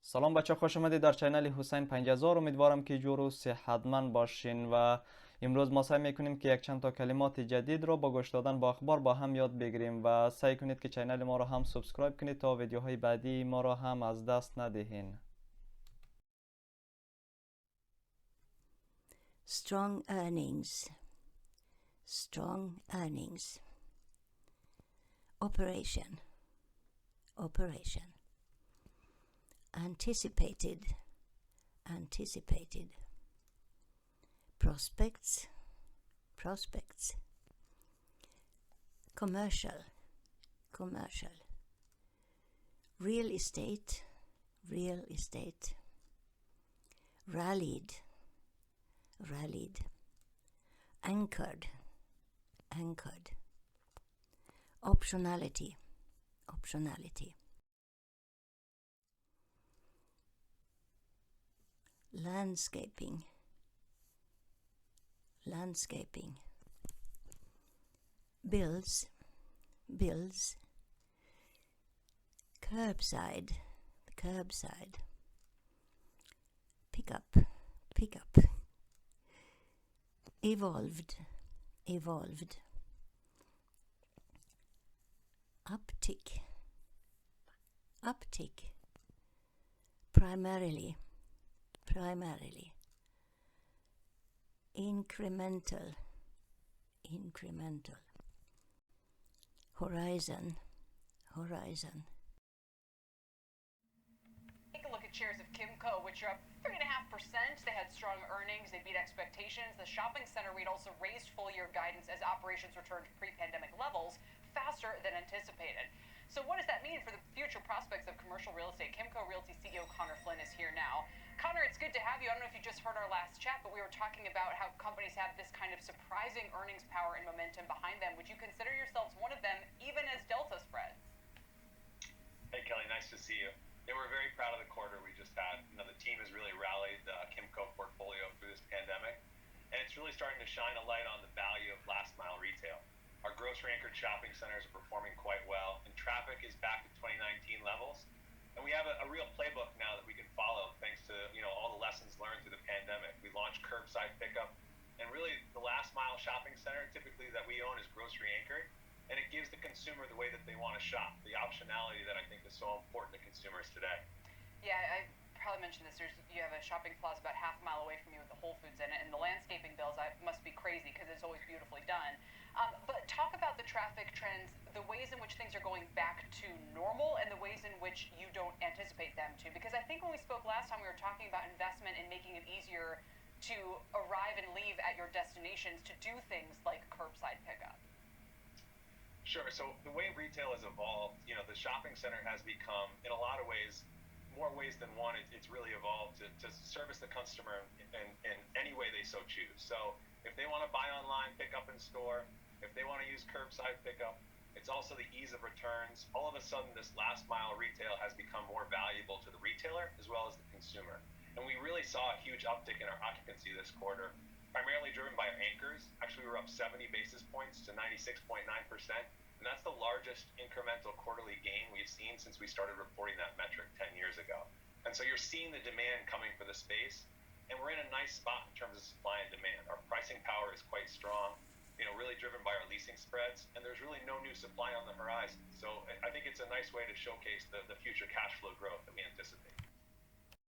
سلام بچه، خوش آمدید در چینل حسین 5000. امیدوارم که جور و صحتمند باشین و امروز ما سعی میکنیم که یک چند تا کلمات جدید رو با گوش دادن با اخبار با هم یاد بگیریم و سعی کنید که چینل ما رو هم سابسکرایب کنید تا ویدیوهای بعدی ما رو هم از دست ندهین. Strong earnings. Strong earnings. Operation. Operation. Anticipated. Anticipated. Prospects. Prospects. Commercial. Commercial. Real estate. Real estate. Rallied. Rallied. Anchored. Anchored. Optionality. Optionality. Landscaping. Landscaping. Bills. Bills. Curbside. Curbside. Pickup. Pickup. Evolved. Evolved. Uptick. Uptick. Primarily. Primarily. Incremental. Incremental. Horizon. Horizon. Take a look at shares of Kimco, which are up 3.5%. They had strong earnings. They beat expectations. The shopping center REIT also raised full-year guidance as operations returned to pre-pandemic levels faster than anticipated. So what does that mean for the future prospects of commercial real estate? Kimco Realty CEO Connor Flynn is here now. Connor, it's good to have you. I don't know if you just heard our last chat, but we were talking about how companies have this kind of surprising earnings power and momentum behind them. Would you consider yourselves one of them, even as Delta spreads? Hey, Kelly, nice to see you. Yeah, we're very proud of the quarter we just had. You know, the team has really rallied the Kimco portfolio through this pandemic, and it's really starting to shine a light on the value of last mile retail. Our grocery-anchored shopping centers are performing quite well, and traffic is back to 2019 levels. And we have a real playbook now that we can follow thanks to all the lessons learned through the pandemic. We launched curbside pickup, and really the last mile shopping center typically that we own is grocery anchored, and it gives the consumer the way that they want to shop, the optionality that I think is so important to consumers today. Yeah, I probably mentioned this. You have a shopping plaza about half a mile away from you with the Whole Foods in it, and the landscaping bills must be crazy because it's always beautifully done. But talk about the traffic trends, the ways in which things are going back to normal and the ways in which you don't anticipate them to. Because I think when we spoke last time, we were talking about investment and making it easier to arrive and leave at your destinations to do things like curbside pickup. Sure. So the way retail has evolved, the shopping center has become, in a lot of ways, more ways than one, it's really evolved to service the customer in any way they so choose. So if they want to buy online, pick up in store, if they want to use curbside pickup, it's also the ease of returns. All of a sudden, this last mile retail has become more valuable to the retailer as well as the consumer. And we really saw a huge uptick in our occupancy this quarter, primarily driven by our anchors. Actually, we were up 70 basis points to 96.9%. And that's the largest incremental quarterly gain we've seen since we started reporting that metric 10 years ago. And so you're seeing the demand coming for the space, and we're in a nice spot in terms of supply and demand. Our pricing power is quite strong, really driven by our leasing spreads, and there's really no new supply on the horizon. So I think it's a nice way to showcase the future cash flow growth that we